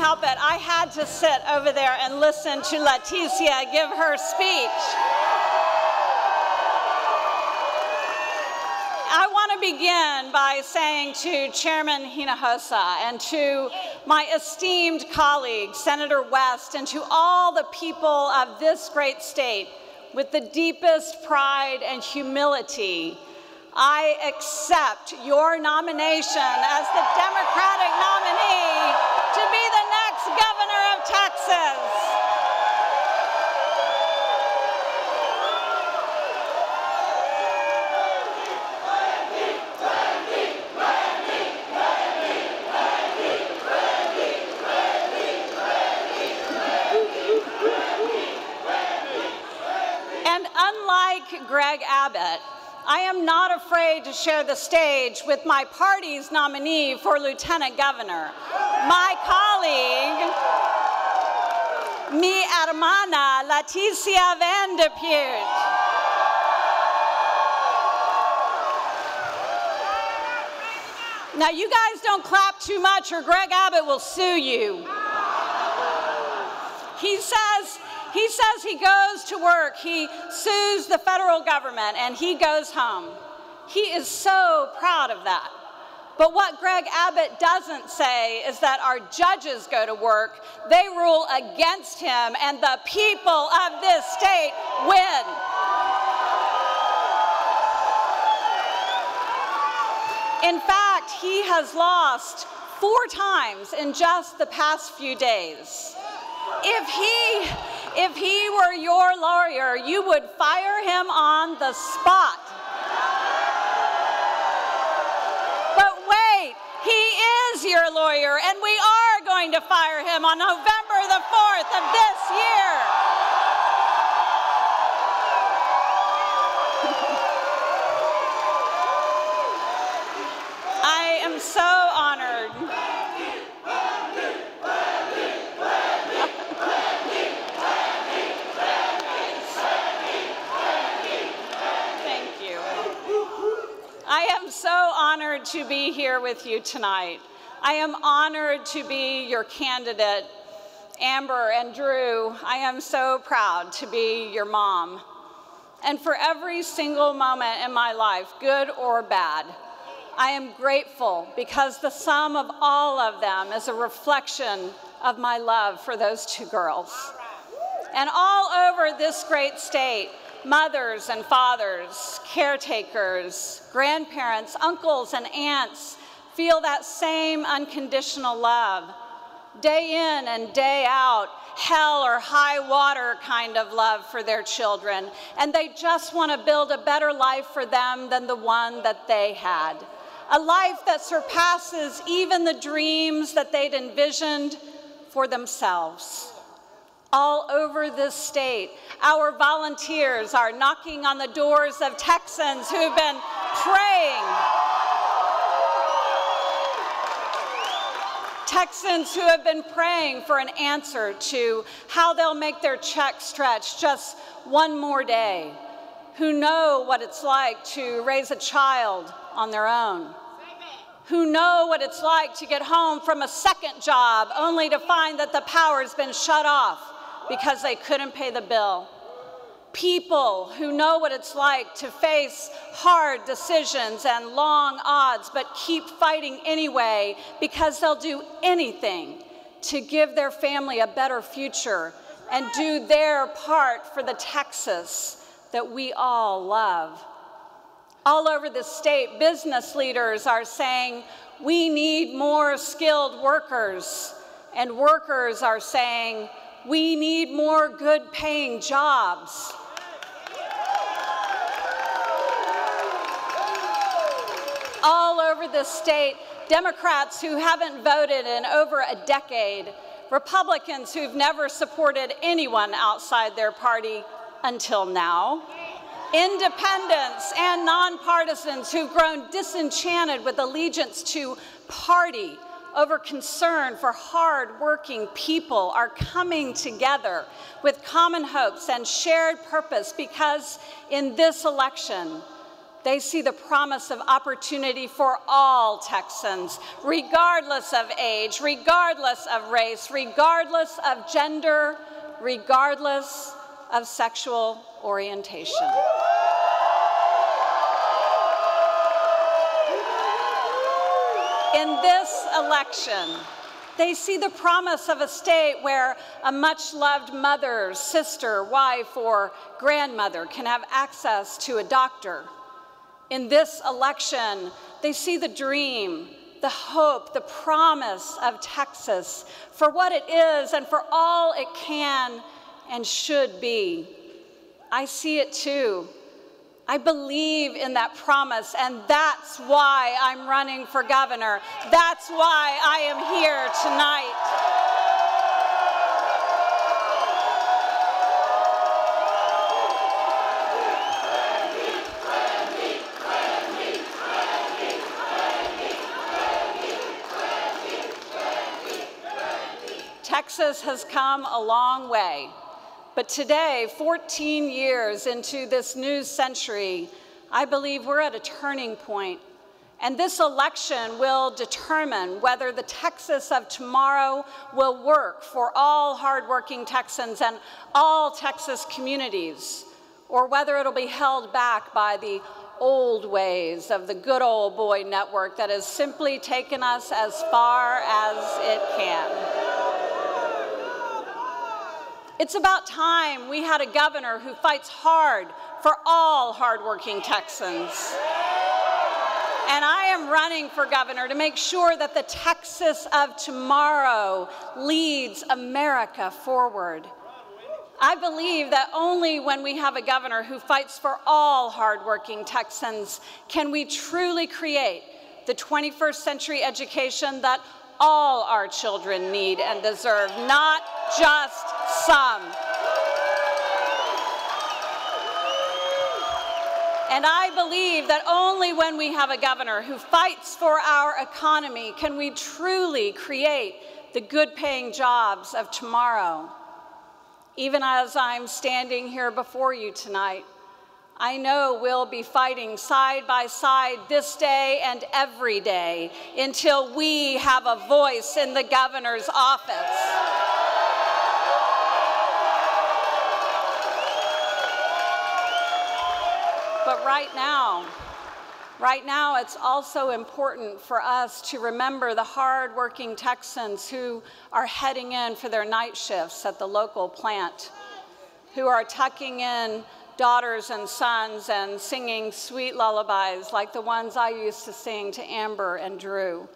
help it. I had to sit over there and listen to Leticia give her speech. I want to begin by saying to Chairman Hinojosa and to my esteemed colleague, Senator West, and to all the people of this great state, with the deepest pride and humility, I accept your nomination as the Democratic nominee to be the next governor of Texas. And unlike Greg Abbott, I am not afraid to share the stage with my party's nominee for lieutenant governor, my colleague, mi hermana Leticia Van de Putte. Now, you guys don't clap too much or Greg Abbott will sue you. He says he goes to work, he sues the federal government, and he goes home. He is so proud of that. But what Greg Abbott doesn't say is that our judges go to work, they rule against him, and the people of this state win. In fact, he has lost 4 times in just the past few days. If he were your lawyer, you would fire him on the spot. But wait, he is your lawyer, and we are going to fire him on November the 4th of this year. I am so honored. I am so honored to be here with you tonight. I am honored to be your candidate, Amber and Drew. I am so proud to be your mom. And for every single moment in my life, good or bad, I am grateful because the sum of all of them is a reflection of my love for those 2 girls. And all over this great state, mothers and fathers, caretakers, grandparents, uncles and aunts feel that same unconditional love. Day in and day out, hell or high water kind of love for their children. And they just want to build a better life for them than the one that they had. A life that surpasses even the dreams that they'd envisioned for themselves. All over this state, our volunteers are knocking on the doors of Texans who've been praying. Texans who have been praying for an answer to how they'll make their check stretch just one more day, who know what it's like to raise a child on their own, who know what it's like to get home from a second job only to find that the power's been shut off because they couldn't pay the bill. People who know what it's like to face hard decisions and long odds, but keep fighting anyway because they'll do anything to give their family a better future and do their part for the Texas that we all love. All over the state, business leaders are saying, we need more skilled workers, and workers are saying, we need more good-paying jobs. All over the state, Democrats who haven't voted in over a decade, Republicans who've never supported anyone outside their party until now, independents and nonpartisans who've grown disenchanted with allegiance to party over concern for hard-working people are coming together with common hopes and shared purpose because in this election, They see the promise of opportunity for all Texans, regardless of age, regardless of race, regardless of gender, regardless of sexual orientation. In this election, they see the promise of a state where a much-loved mother, sister, wife, or grandmother can have access to a doctor. In this election, they see the dream, the hope, the promise of Texas for what it is and for all it can and should be. I see it too. I believe in that promise, and that's why I'm running for governor. That's why I am here tonight. Texas has come a long way, but today, 14 years into this new century, I believe we're at a turning point, and this election will determine whether the Texas of tomorrow will work for all hardworking Texans and all Texas communities, or whether it'll be held back by the old ways of the good old boy network that has simply taken us as far as it can. It's about time we had a governor who fights hard for all hardworking Texans. And I am running for governor to make sure that the Texas of tomorrow leads America forward. I believe that only when we have a governor who fights for all hardworking Texans can we truly create the 21st century education that all our children need and deserve, not just some. And I believe that only when we have a governor who fights for our economy can we truly create the good-paying jobs of tomorrow. Even as I'm standing here before you tonight, I know we'll be fighting side by side this day and every day until we have a voice in the governor's office. But right now it's also important for us to remember the hard-working Texans who are heading in for their night shifts at the local plant, who are tucking in daughters and sons and singing sweet lullabies like the ones I used to sing to Amber and Drew,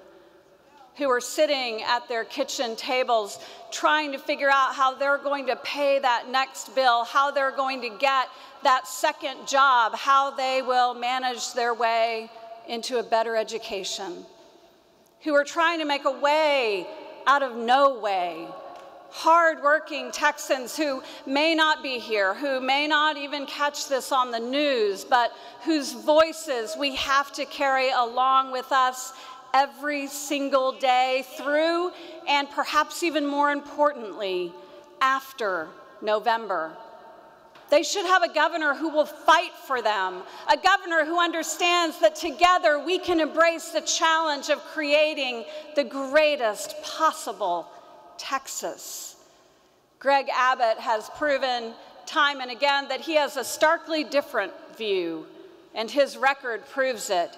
who are sitting at their kitchen tables trying to figure out how they're going to pay that next bill, how they're going to get that second job, how they will manage their way into a better education, who are trying to make a way out of no way. Hard-working Texans who may not be here, who may not even catch this on the news, but whose voices we have to carry along with us every single day through, and perhaps even more importantly, after November. They should have a governor who will fight for them, a governor who understands that together we can embrace the challenge of creating the greatest possible Texas. Greg Abbott has proven time and again that he has a starkly different view, and his record proves it.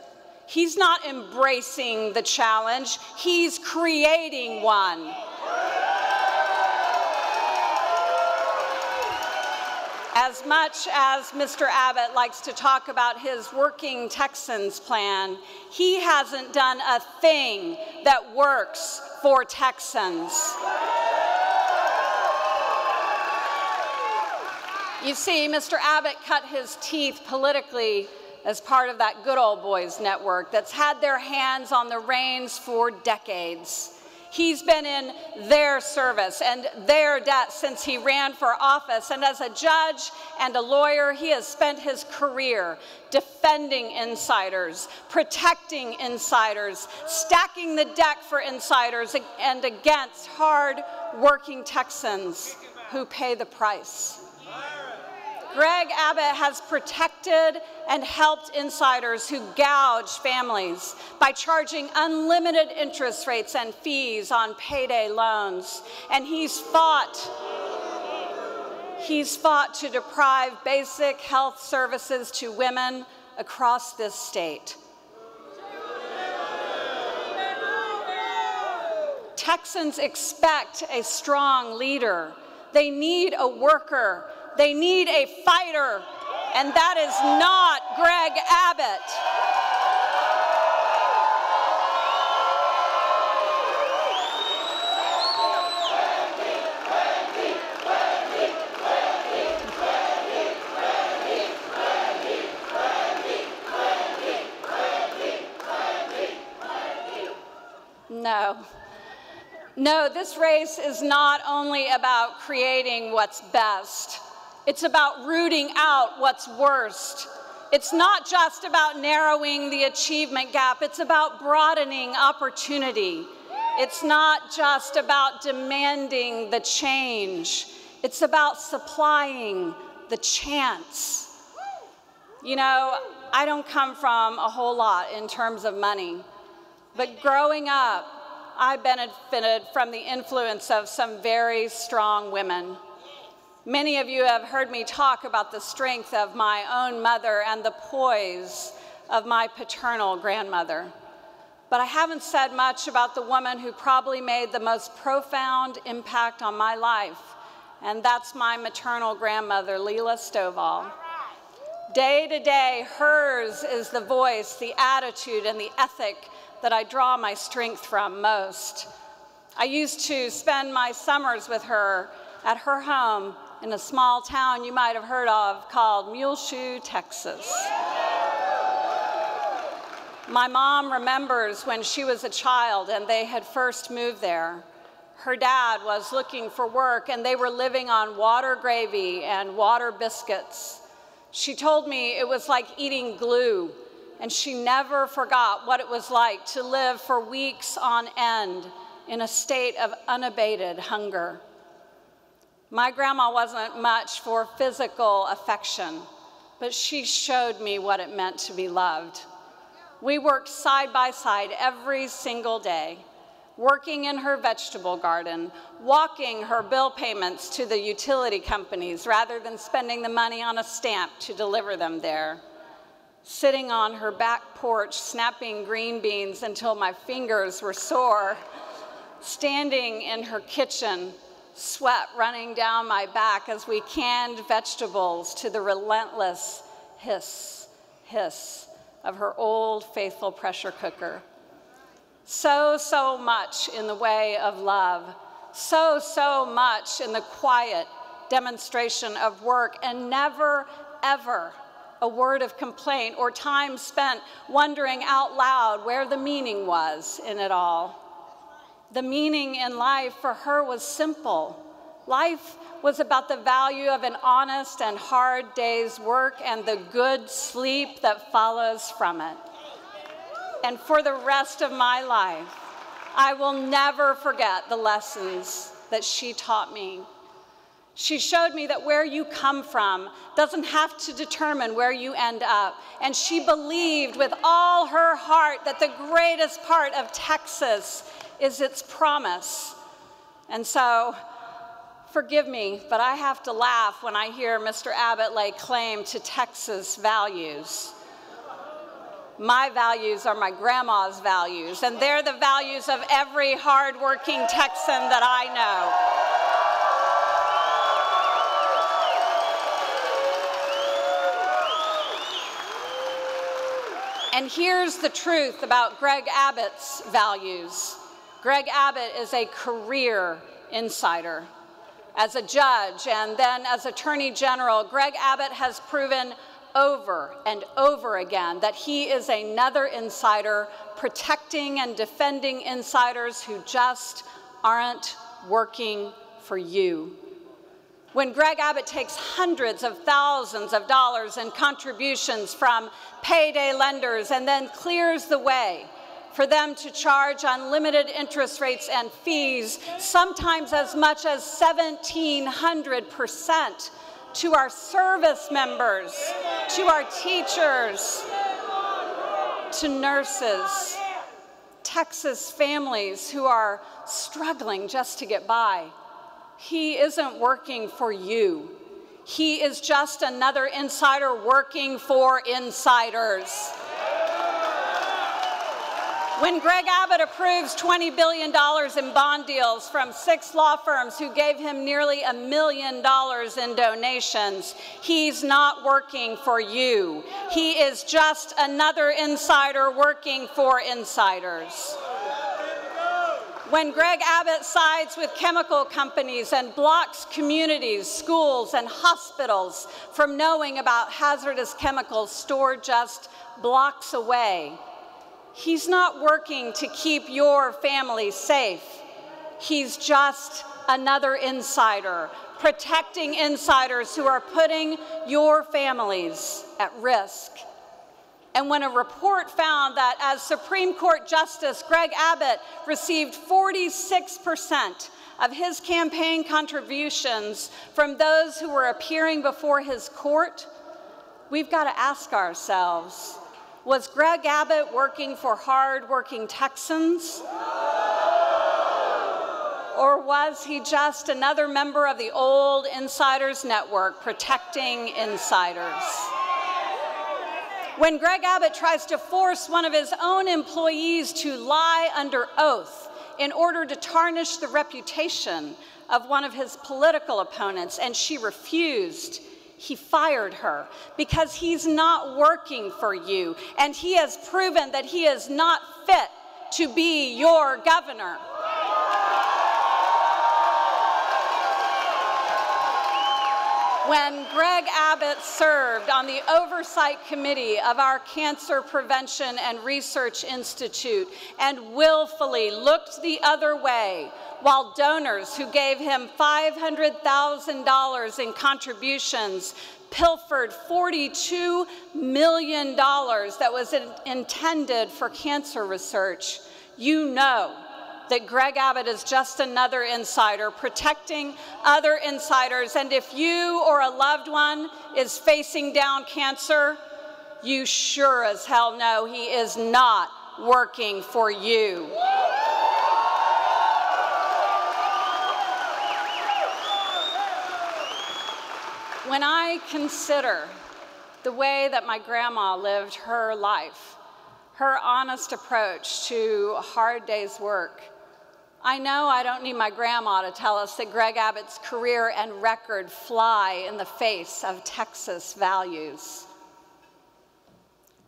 He's not embracing the challenge, he's creating one. As much as Mr. Abbott likes to talk about his Working Texans plan, he hasn't done a thing that works for Texans. You see, Mr. Abbott cut his teeth politically as part of that good old boys network that's had their hands on the reins for decades. He's been in their service and their debt since he ran for office, and as a judge and a lawyer, he has spent his career defending insiders, protecting insiders, stacking the deck for insiders and against hard-working Texans who pay the price. Greg Abbott has protected and helped insiders who gouge families by charging unlimited interest rates and fees on payday loans. And he's fought to deprive basic health services to women across this state. Texans expect a strong leader. They need a worker. They need a fighter, and that is not Greg Abbott. No, this race is not only about creating what's best. It's about rooting out what's worst. It's not just about narrowing the achievement gap. It's about broadening opportunity. It's not just about demanding the change. It's about supplying the chance. You know, I don't come from a whole lot in terms of money, but growing up, I benefited from the influence of some very strong women. Many of you have heard me talk about the strength of my own mother and the poise of my paternal grandmother. But I haven't said much about the woman who probably made the most profound impact on my life, and that's my maternal grandmother, Leela Stovall. Day to day, hers is the voice, the attitude, and the ethic that I draw my strength from most. I used to spend my summers with her at her home in a small town you might have heard of called Muleshoe, Texas. My mom remembers when she was a child and they had first moved there. Her dad was looking for work and they were living on water gravy and water biscuits. She told me it was like eating glue, and she never forgot what it was like to live for weeks on end in a state of unabated hunger. My grandma wasn't much for physical affection, but she showed me what it meant to be loved. We worked side by side every single day, working in her vegetable garden, walking her bill payments to the utility companies rather than spending the money on a stamp to deliver them there, sitting on her back porch snapping green beans until my fingers were sore, standing in her kitchen, sweat running down my back as we canned vegetables to the relentless hiss, hiss of her old faithful pressure cooker. So much in the way of love, so much in the quiet demonstration of work, and never, ever a word of complaint or time spent wondering out loud where the meaning was in it all. The meaning in life for her was simple. Life was about the value of an honest and hard day's work and the good sleep that follows from it. And for the rest of my life, I will never forget the lessons that she taught me. She showed me that where you come from doesn't have to determine where you end up. And she believed with all her heart that the greatest part of Texas is its promise. And so, forgive me, but I have to laugh when I hear Mr. Abbott lay claim to Texas values. My values are my grandma's values, and they're the values of every hardworking Texan that I know. And here's the truth about Greg Abbott's values. Greg Abbott is a career insider. As a judge and then as Attorney General, Greg Abbott has proven over and over again that he is another insider protecting and defending insiders who just aren't working for you. When Greg Abbott takes hundreds of thousands of dollars in contributions from payday lenders and then clears the way for them to charge unlimited interest rates and fees, sometimes as much as 1,700%, to our service members, to our teachers, to nurses, Texas families who are struggling just to get by. He isn't working for you. He is just another insider working for insiders. When Greg Abbott approves $20 billion in bond deals from 6 law firms who gave him nearly $1 million in donations, he's not working for you. He is just another insider working for insiders. When Greg Abbott sides with chemical companies and blocks communities, schools, and hospitals from knowing about hazardous chemicals stored just blocks away, he's not working to keep your family safe. He's just another insider, protecting insiders who are putting your families at risk. And when a report found that as Supreme Court Justice Greg Abbott received 46% of his campaign contributions from those who were appearing before his court, we've got to ask ourselves, was Greg Abbott working for hard-working Texans? Or was he just another member of the old insiders network protecting insiders? When Greg Abbott tries to force one of his own employees to lie under oath in order to tarnish the reputation of one of his political opponents, and she refused, he fired her because he's not working for you, and he has proven that he is not fit to be your governor. When Greg Abbott served on the oversight committee of our Cancer Prevention and Research Institute and willfully looked the other way while donors who gave him $500,000 in contributions pilfered $42 million that was intended for cancer research, you know that Greg Abbott is just another insider protecting other insiders. And if you or a loved one is facing down cancer, you sure as hell know he is not working for you. When I consider the way that my grandma lived her life, her honest approach to a hard day's work, I know I don't need my grandma to tell us that Greg Abbott's career and record fly in the face of Texas values.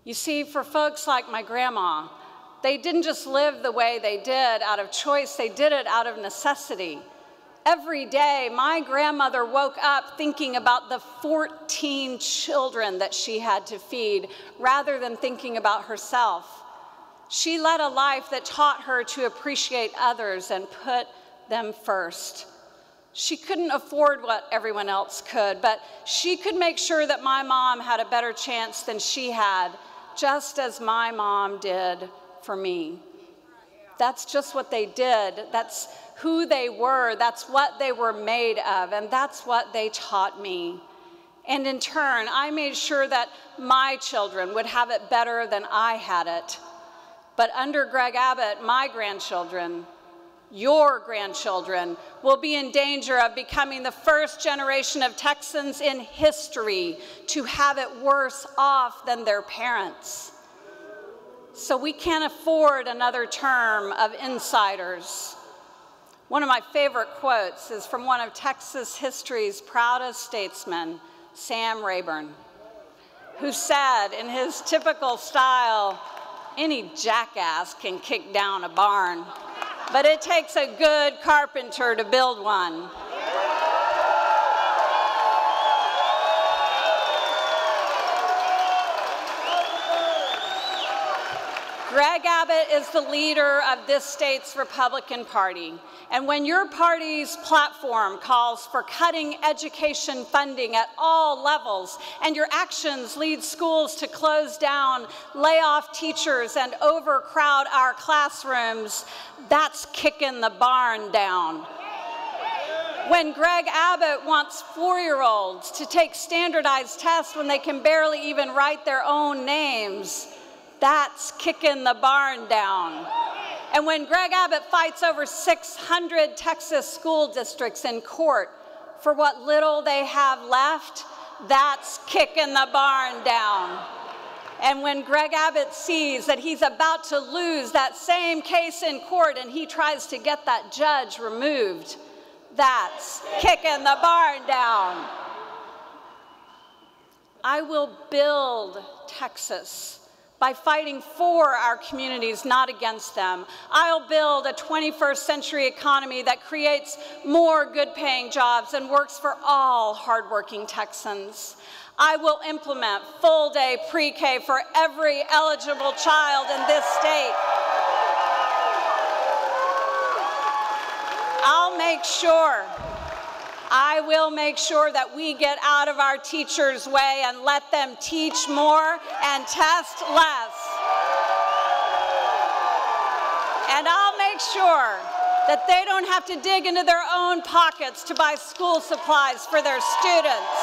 You see, for folks like my grandma, they didn't just live the way they did out of choice, they did it out of necessity. Every day, my grandmother woke up thinking about the 14 children that she had to feed rather than thinking about herself. She led a life that taught her to appreciate others and put them first. She couldn't afford what everyone else could, but she could make sure that my mom had a better chance than she had, just as my mom did for me. That's just what they did. That's who they were. That's what they were made of, and that's what they taught me. And in turn, I made sure that my children would have it better than I had it. But under Greg Abbott, my grandchildren, your grandchildren, will be in danger of becoming the first generation of Texans in history to have it worse off than their parents. So we can't afford another term of insiders. One of my favorite quotes is from one of Texas history's proudest statesmen, Sam Rayburn, who said in his typical style, "Any jackass can kick down a barn, but it takes a good carpenter to build one." Greg Abbott is the leader of this state's Republican Party. And when your party's platform calls for cutting education funding at all levels, and your actions lead schools to close down, lay off teachers, and overcrowd our classrooms, that's kicking the barn down. When Greg Abbott wants 4-year-olds to take standardized tests when they can barely even write their own names, that's kicking the barn down. And when Greg Abbott fights over 600 Texas school districts in court for what little they have left, that's kicking the barn down. And when Greg Abbott sees that he's about to lose that same case in court and he tries to get that judge removed, that's kicking the barn down. I will build Texas by fighting for our communities, not against them. I'll build a 21st century economy that creates more good-paying jobs and works for all hardworking Texans. I will implement full-day pre-K for every eligible child in this state. I will make sure that we get out of our teachers' way and let them teach more and test less. And I'll make sure that they don't have to dig into their own pockets to buy school supplies for their students.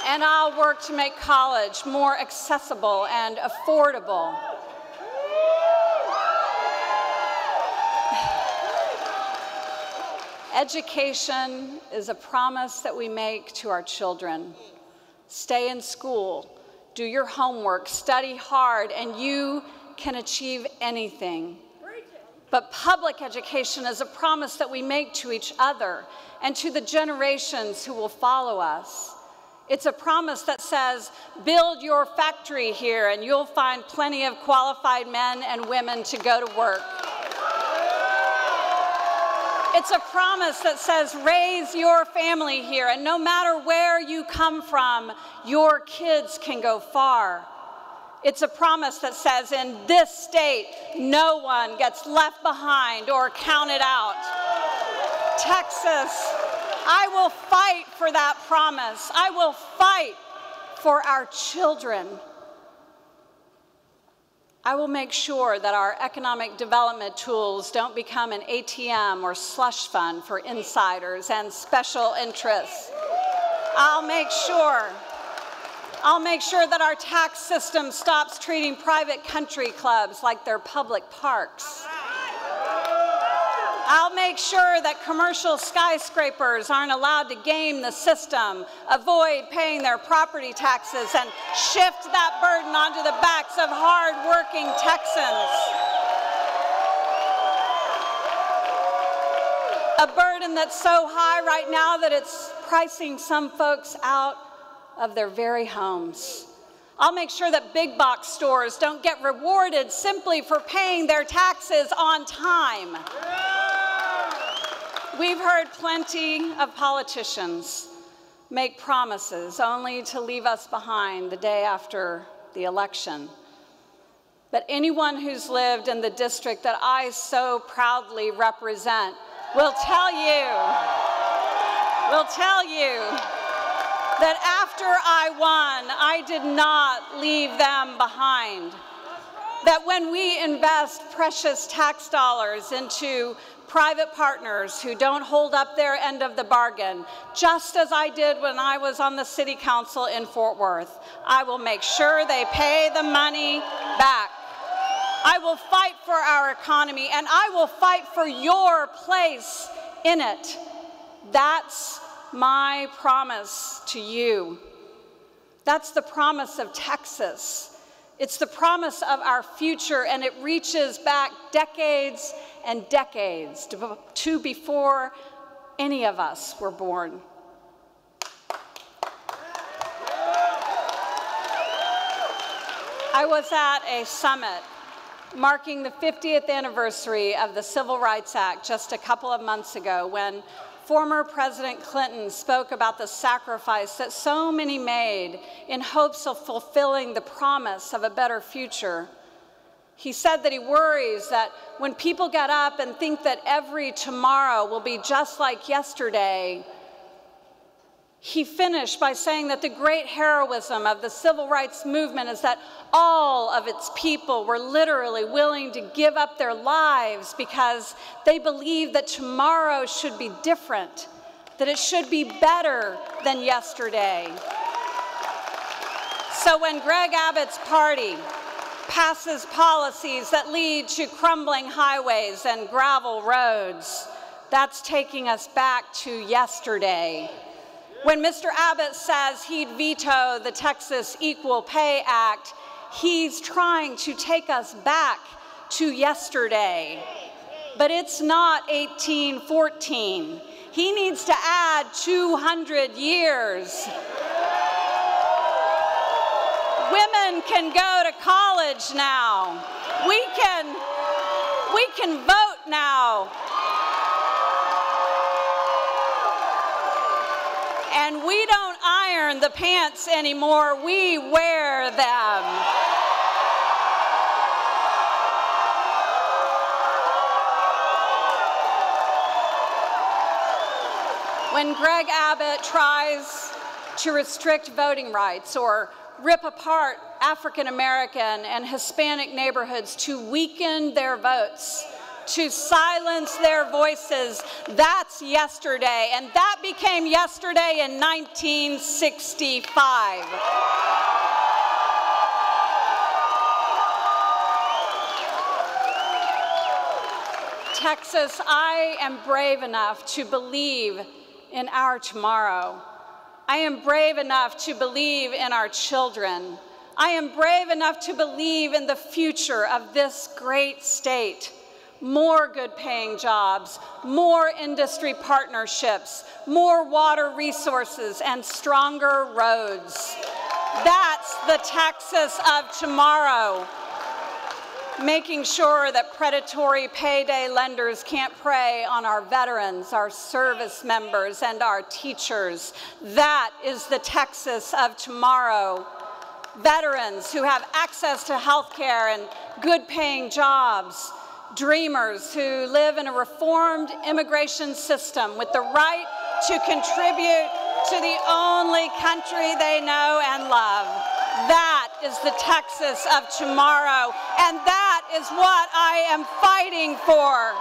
And I'll work to make college more accessible and affordable. Education is a promise that we make to our children. Stay in school, do your homework, study hard, and you can achieve anything. But public education is a promise that we make to each other and to the generations who will follow us. It's a promise that says, build your factory here and you'll find plenty of qualified men and women to go to work. It's a promise that says, raise your family here, and no matter where you come from, your kids can go far. It's a promise that says, in this state, no one gets left behind or counted out. Texas, I will fight for that promise. I will fight for our children. I will make sure that our economic development tools don't become an ATM or slush fund for insiders and special interests. I'll make sure that our tax system stops treating private country clubs like they're public parks. I'll make sure that commercial skyscrapers aren't allowed to game the system, avoid paying their property taxes, and shift that burden onto the backs of hard-working Texans. A burden that's so high right now that it's pricing some folks out of their very homes. I'll make sure that big box stores don't get rewarded simply for paying their taxes on time. We've heard plenty of politicians make promises only to leave us behind the day after the election. But anyone who's lived in the district that I so proudly represent will tell you that after I won, I did not leave them behind. That when we invest precious tax dollars into private partners who don't hold up their end of the bargain, just as I did when I was on the city council in Fort Worth, I will make sure they pay the money back. I will fight for our economy, and I will fight for your place in it. That's my promise to you. That's the promise of Texas. It's the promise of our future, and it reaches back decades and decades to before any of us were born. I was at a summit marking the 50th anniversary of the Civil Rights Act just a couple of months ago when former President Clinton spoke about the sacrifice that so many made in hopes of fulfilling the promise of a better future. He said that he worries that when people get up and think that every tomorrow will be just like yesterday, He finished by saying that the great heroism of the civil rights movement is that all of its people were literally willing to give up their lives because they believed that tomorrow should be different, that it should be better than yesterday. So when Greg Abbott's party passes policies that lead to crumbling highways and gravel roads, that's taking us back to yesterday. When Mr. Abbott says he'd veto the Texas Equal Pay Act, he's trying to take us back to yesterday. But it's not 1814. He needs to add 200 years. Women can go to college now. We can vote now. And we don't iron the pants anymore, we wear them. When Greg Abbott tries to restrict voting rights or rip apart African American and Hispanic neighborhoods to weaken their votes, to silence their voices, that's yesterday, and that became yesterday in 1965. Texas, I am brave enough to believe in our tomorrow. I am brave enough to believe in our children. I am brave enough to believe in the future of this great state. More good-paying jobs, more industry partnerships, more water resources, and stronger roads. That's the Texas of tomorrow. Making sure that predatory payday lenders can't prey on our veterans, our service members, and our teachers. That is the Texas of tomorrow. Veterans who have access to health care and good-paying jobs. Dreamers who live in a reformed immigration system with the right to contribute to the only country they know and love. That is the Texas of tomorrow, and that is what I am fighting for.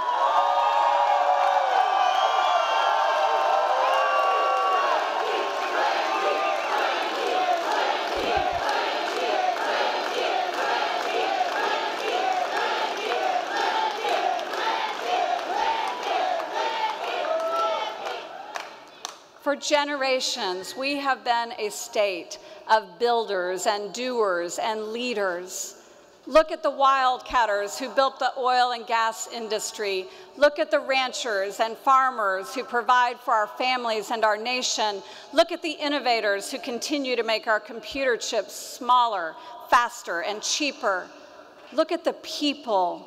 For generations, we have been a state of builders and doers and leaders. Look at the wildcatters who built the oil and gas industry. Look at the ranchers and farmers who provide for our families and our nation. Look at the innovators who continue to make our computer chips smaller, faster, and cheaper. Look at the people,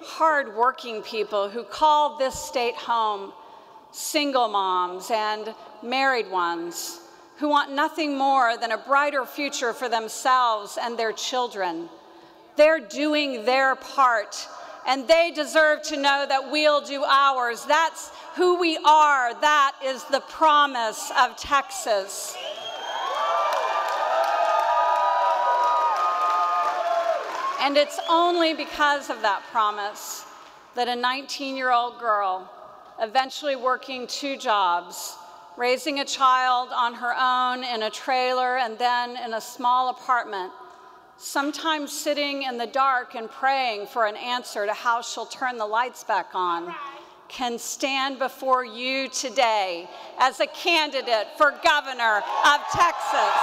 hard-working people who call this state home. Single moms and married ones who want nothing more than a brighter future for themselves and their children. They're doing their part, and they deserve to know that we'll do ours. That's who we are. That is the promise of Texas. And it's only because of that promise that a 19-year-old girl, eventually working 2 jobs, raising a child on her own in a trailer and then in a small apartment, sometimes sitting in the dark and praying for an answer to how she'll turn the lights back on, can stand before you today as a candidate for governor of Texas.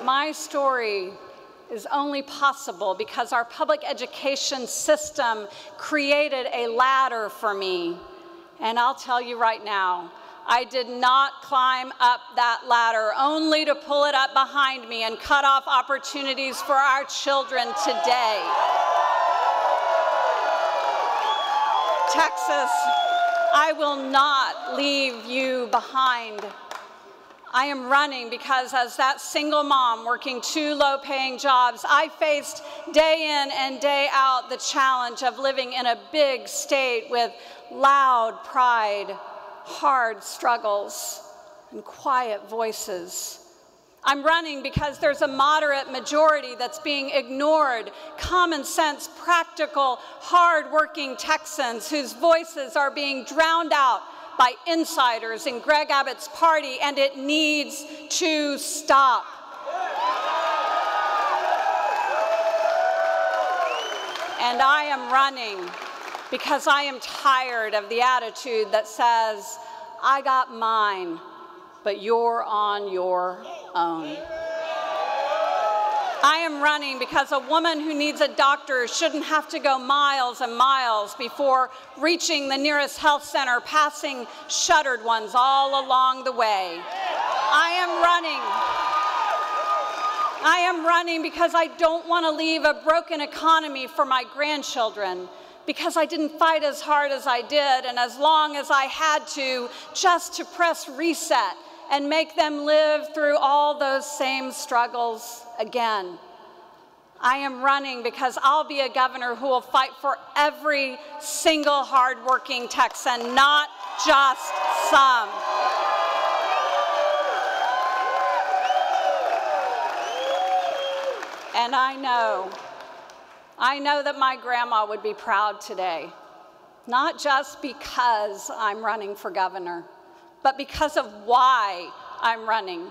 My story is only possible because our public education system created a ladder for me. And I'll tell you right now, I did not climb up that ladder only to pull it up behind me and cut off opportunities for our children today. Texas, I will not leave you behind. I am running because as that single mom working 2 low-paying jobs, I faced day in and day out the challenge of living in a big state with loud pride, hard struggles, and quiet voices. I'm running because there's a moderate majority that's being ignored, common sense, practical, hard-working Texans whose voices are being drowned out by insiders in Greg Abbott's party, and it needs to stop. And I am running because I am tired of the attitude that says, I got mine, but you're on your own. I am running because a woman who needs a doctor shouldn't have to go miles and miles before reaching the nearest health center, passing shuttered ones all along the way. I am running because I don't want to leave a broken economy for my grandchildren, because I didn't fight as hard as I did and as long as I had to just to press reset and make them live through all those same struggles again. I am running because I'll be a governor who will fight for every single hardworking Texan, not just some. And I know that my grandma would be proud today, not just because I'm running for governor, but because of why I'm running.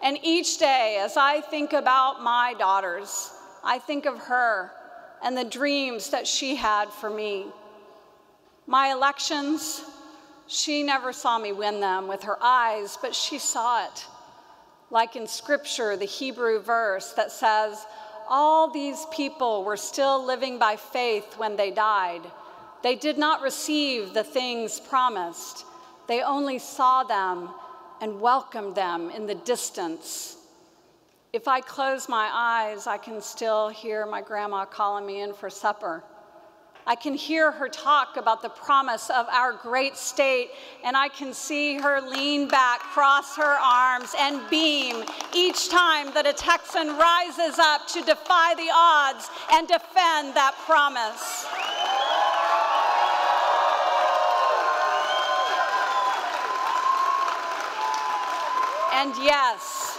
And each day, as I think about my daughters, I think of her and the dreams that she had for me. My elections, she never saw me win them with her eyes, but she saw it. Like in Scripture, the Hebrew verse that says, all these people were still living by faith when they died. They did not receive the things promised. They only saw them and welcomed them in the distance. If I close my eyes, I can still hear my grandma calling me in for supper. I can hear her talk about the promise of our great state, and I can see her lean back, cross her arms, and beam each time that a Texan rises up to defy the odds and defend that promise. And yes,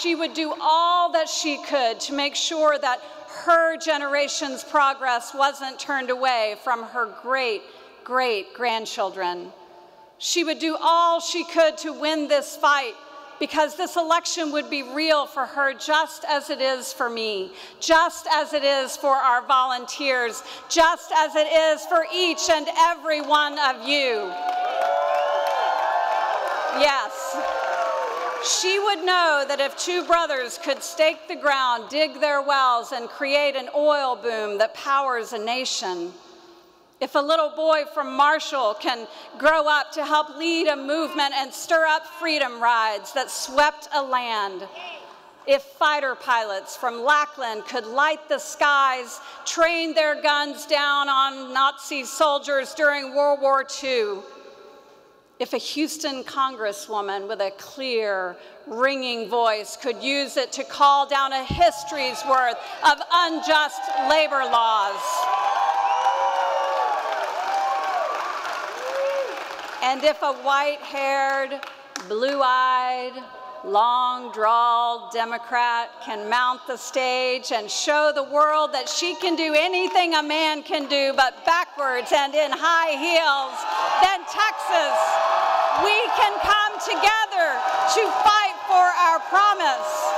she would do all that she could to make sure that her generation's progress wasn't turned away from her great-great-grandchildren. She would do all she could to win this fight because this election would be real for her just as it is for me, just as it is for our volunteers, just as it is for each and every one of you. Yes. She would know that if 2 brothers could stake the ground, dig their wells, and create an oil boom that powers a nation, if a little boy from Marshall can grow up to help lead a movement and stir up freedom rides that swept a land, if fighter pilots from Lackland could light the skies, train their guns down on Nazi soldiers during World War II, if a Houston congresswoman with a clear, ringing voice could use it to call down a history's worth of unjust labor laws, and if a white-haired, blue-eyed, long-drawled Democrat can mount the stage and show the world that she can do anything a man can do but backwards and in high heels, then Texas, we can come together to fight for our promise.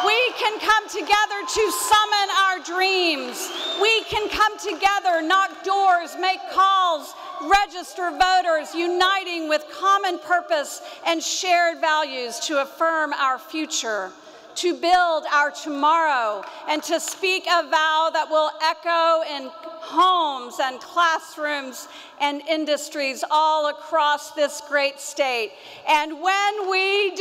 We can come together to summon our dreams. We can come together, knock doors, make calls, register voters, uniting with common purpose and shared values to affirm our future, to build our tomorrow and to speak a vow that will echo in homes and classrooms and industries all across this great state. And when we